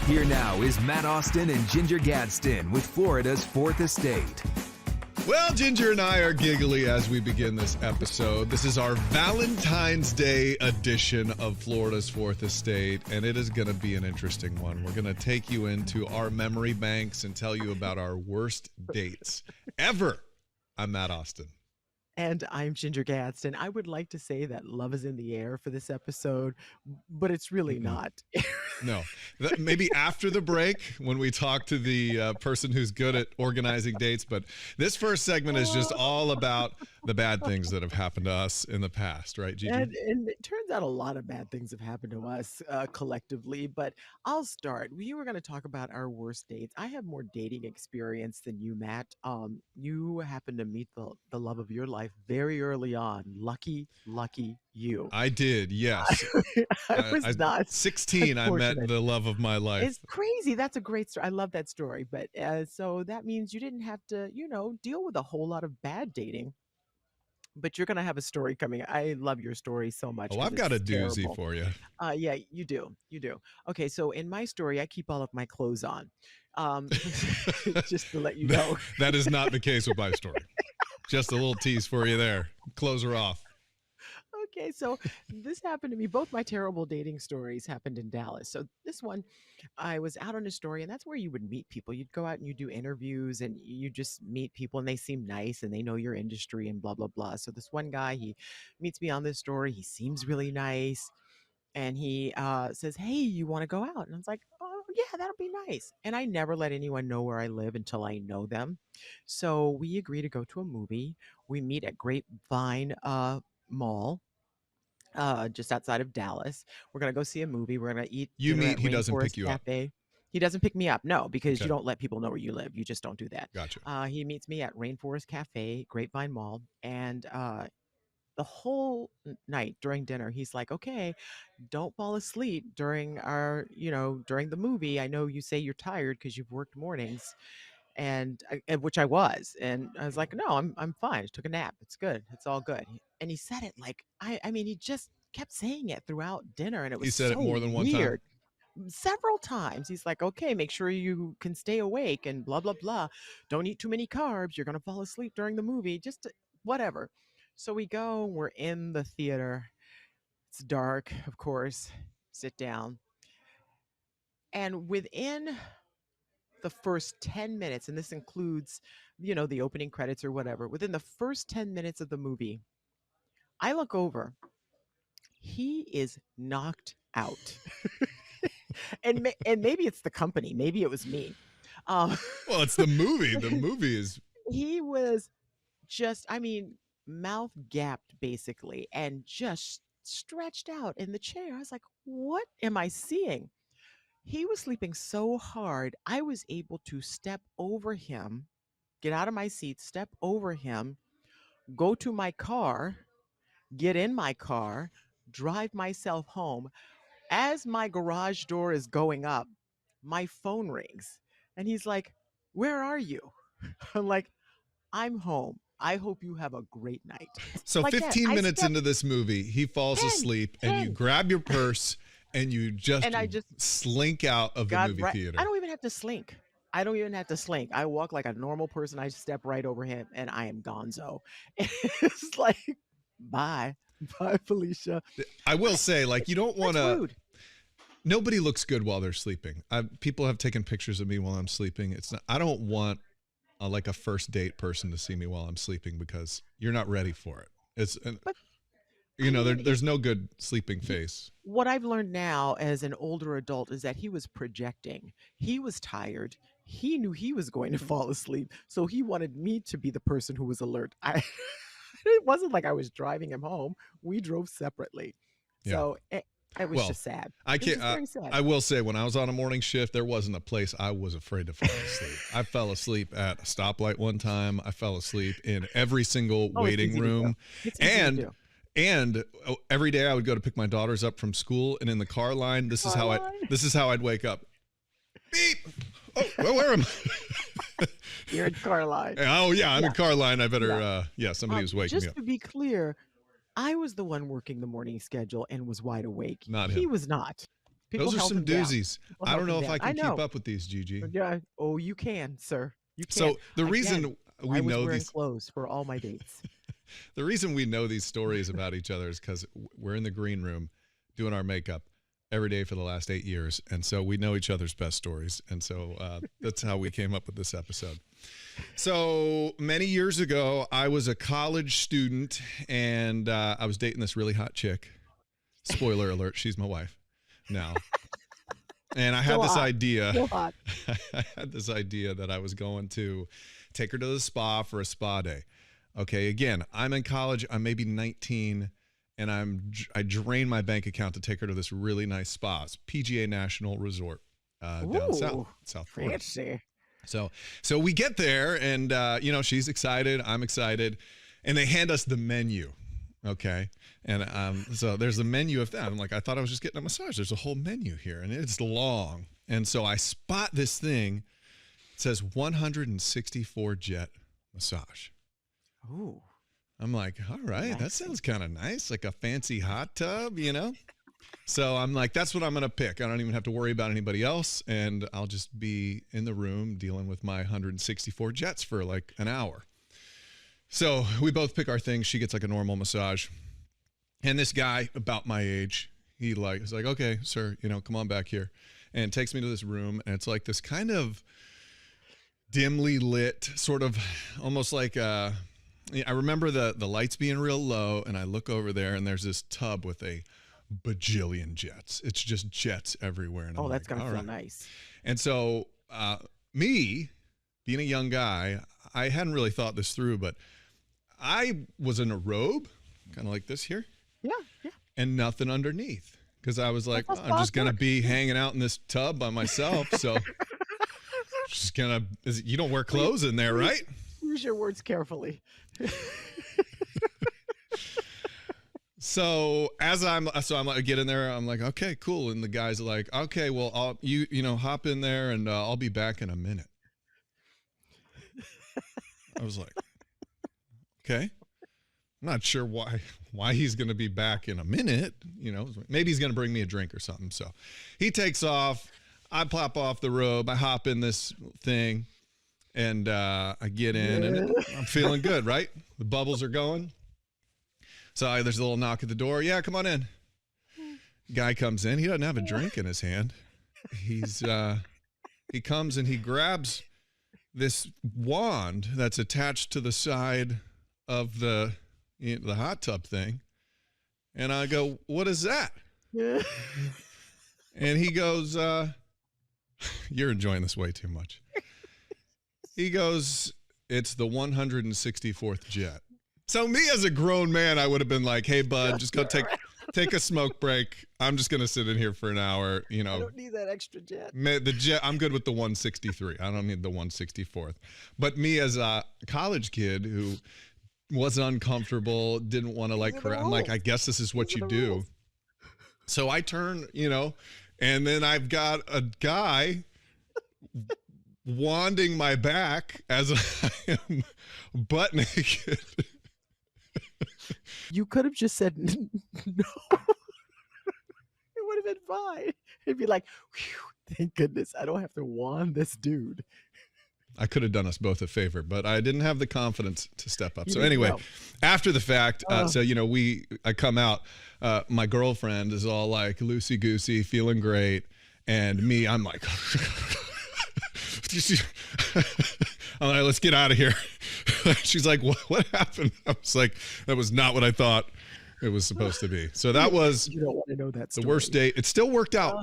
Here now is Matt Austin and Ginger Gadsden with Florida's Fourth Estate. Well, Ginger and I are giggly as we begin this episode. This is our Valentine's Day edition of Florida's Fourth Estate, and it is going to be an interesting one. We're going to take you into our memory banks and tell you about our worst dates ever. I'm Matt Austin. And I'm Ginger Gadsden. I would like to say that love is in the air for this episode, but it's really not. No. Maybe after the break when we talk to the person who's good at organizing dates. But this first segment is just all about the bad things that have happened to us in the past, right, Gigi? And it turns out a lot of bad things have happened to us collectively, but I'll start. We were going to talk about our worst dates. I have more dating experience than you, Matt. You happened to meet the love of your life very early on. Lucky you. I did, yes. I was not 16. I met the love of my life. It's crazy. That's a great story. I love that story. But so that means you didn't have to, deal with a whole lot of bad dating. But you're going to have a story coming. I love your story so much. Oh, I've got a doozy for you. Yeah, you do. Okay, so in my story, I keep all of my clothes on. Just to let you know. That is not the case with my story. Just a little tease for you there. Clothes are off. Okay, so this happened to me. Both my terrible dating stories happened in Dallas. So this one, I was out on a story, and that's where you would meet people. You'd go out and you do interviews, and you just meet people, and they seem nice, and they know your industry, and blah, blah, blah. So this one guy, he meets me on this story. He seems really nice, and he says, hey, you want to go out? And I was like, oh, yeah, that'll be nice. And I never let anyone know where I live until I know them. So we agree to go to a movie. We meet at Grapevine Mall. Just outside of Dallas. We're going to go see a movie. We're going to eat. You dinner meet, at he doesn't pick Rainforest you up. Cafe. He doesn't pick me up. No, because Okay. you don't let people know where you live. You just don't do that. Gotcha. He meets me at Rainforest Cafe, Grapevine Mall. And the whole night during dinner, he's like, okay, don't fall asleep during during the movie. I know you say you're tired because you've worked mornings. And which I was, and I was like, no, I'm fine. I just took a nap. It's good. It's all good. And he said it like, I mean, he just kept saying it throughout dinner, and it was He said it so more than one weird. time. Several times. He's like, okay, make sure you can stay awake and blah, blah, blah. Don't eat too many carbs. You're going to fall asleep during the movie. Just whatever. So we go, we're in the theater. It's dark, of course. Sit down. And within the first 10 minutes, and this includes, the opening credits or whatever, within the first 10 minutes of the movie, I look over. He is knocked out. and maybe it's the company. Maybe it was me. Well, it's the movie. The movie is... He was just, mouth gapped basically, and just stretched out in the chair. I was like, what am I seeing? He was sleeping so hard, I was able to step over him, get out of my seat, step over him, go to my car, get in my car, drive myself home. As my garage door is going up, my phone rings. And he's like, where are you? I'm like, I'm home. I hope you have a great night. So like 15 that. minutes into this movie, he falls asleep, and you grab your purse, and you just slink out of the movie theater. I don't even have to slink. I walk like a normal person. I step right over him, and I am gonzo. It's like, bye, Felicia. I will say, like, you don't want to. Nobody looks good while they're sleeping. People have taken pictures of me while I'm sleeping. I don't want like a first date person to see me while I'm sleeping, because you're not ready for it. There's no good sleeping face. What I've learned now as an older adult is that he was projecting. He was tired. He knew he was going to fall asleep. So he wanted me to be the person who was alert. It wasn't like I was driving him home. We drove separately. Yeah. So it was just sad. I will say, when I was on a morning shift, there wasn't a place I was afraid to fall asleep. I fell asleep at a stoplight one time. I fell asleep in every single waiting room. And every day I would go to pick my daughters up from school, and in the car line, this is how I'd wake up. Beep. Oh, well, where am I? You're in car line. Oh yeah, I'm in car line. I better. Somebody was waking me up. Just to be clear, I was the one working the morning schedule and was wide awake. Not him. He was not. People Those are held some him down. doozies. People I held don't know him if I down. I can keep know. up with these, Gigi. Yeah. Oh, you can, sir. You can. So the Again, reason we I was know wearing these clothes for all my dates. the reason we know these stories about each other is because we're in the green room doing our makeup every day for the last 8 years, and so we know each other's best stories, and so that's how we came up with this episode. So many years ago, I was a college student, and I was dating this really hot chick. Spoiler alert, she's my wife now. And I had this idea. Still hot. I had this idea that I was going to take her to the spa for a spa day. Okay, again, I'm in college. I'm maybe 19, and I drain my bank account to take her to this really nice spa, it's PGA National Resort down South Florida. Fancy. So we get there, and she's excited. I'm excited, and they hand us the menu. Okay. And so there's a menu of that. I'm like, I thought I was just getting a massage. There's a whole menu here, and it's long. And so I spot this thing. It says 164 jet massage. Ooh. I'm like, all right, that sounds kind of nice, like a fancy hot tub, So I'm like, that's what I'm going to pick. I don't even have to worry about anybody else, and I'll just be in the room dealing with my 164 jets for like an hour. So we both pick our thing. She gets like a normal massage. And this guy about my age, he's like, okay, sir, come on back here. And takes me to this room. And it's like this kind of dimly lit, sort of almost like, I remember the lights being real low. And I look over there, and there's this tub with a bajillion jets. It's just jets everywhere. And that's going to feel nice. And so me, being a young guy, I hadn't really thought this through, but I was in a robe, kind of like this here. Yeah. And nothing underneath, because I was like, I'm just going to be hanging out in this tub by myself. So just you don't wear clothes in there, right? Use your words carefully. So I'm like, get in there. I'm like, okay, cool. And the guy's like, okay, well, I'll hop in there, and I'll be back in a minute. I was like, okay. I'm not sure why he's going to be back in a minute. Maybe he's going to bring me a drink or something. So he takes off. I pop off the robe. I hop in this thing, and I get in, and I'm feeling good, right? The bubbles are going. So there's a little knock at the door. Yeah, come on in. Guy comes in. He doesn't have a drink in his hand. He comes and he grabs this wand that's attached to the side of the hot tub thing. And I go, what is that? And he goes, you're enjoying this way too much. He goes, it's the 164th jet. So me as a grown man, I would have been like, hey, bud, just go take a smoke break. I'm just going to sit in here for an hour. I don't need that extra jet. The jet, I'm good with the 163. I don't need the 164th. But me as a college kid who was uncomfortable, didn't want to I'm like, I guess this is what you do. Rules. So I turn, and then I've got a guy wanding my back as I am butt naked. You could have just said no. It would have been fine. It'd be like, thank goodness I don't have to wand this dude. I could have done us both a favor, but I didn't have the confidence to step up. So anyway, after the fact, I come out. My girlfriend is all like loosey goosey, feeling great, and me, I'm like, I'm like, let's get out of here. She's like, what happened? I was like, that was not what I thought it was supposed to be. So that was you don't want to know that story. The worst date. It still worked out.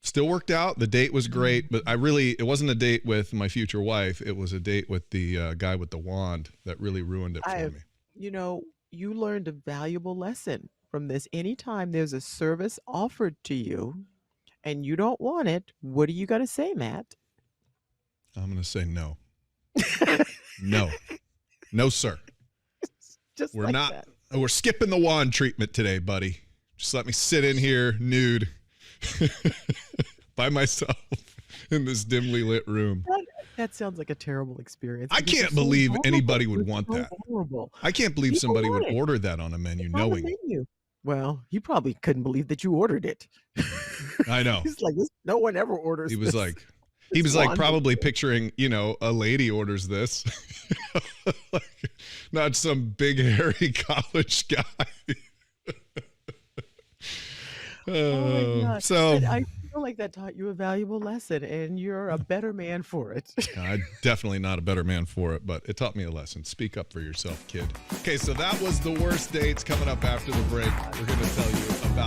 Still worked out. The date was great, but it wasn't a date with my future wife. It was a date with the guy with the wand that really ruined it for me. You learned a valuable lesson from this. Anytime there's a service offered to you and you don't want it, what are you going to say, Matt? I'm going to say no. No, sir. We're skipping the wand treatment today, buddy. Just let me sit in here nude by myself in this dimly lit room. That sounds like a terrible experience. I can't believe anybody would want that. Horrible. I can't believe somebody would order that on a menu knowing. Well, he probably couldn't believe that you ordered it. I know. He's like, no one ever orders He was this. like, he was like probably picturing, a lady orders this, like, not some big hairy college guy. Oh my God. So But I feel like that taught you a valuable lesson, and you're a better man for it. I'm definitely not a better man for it, but it taught me a lesson. Speak up for yourself, kid. Okay, so that was the worst dates. Coming up after the break, we're going to tell you about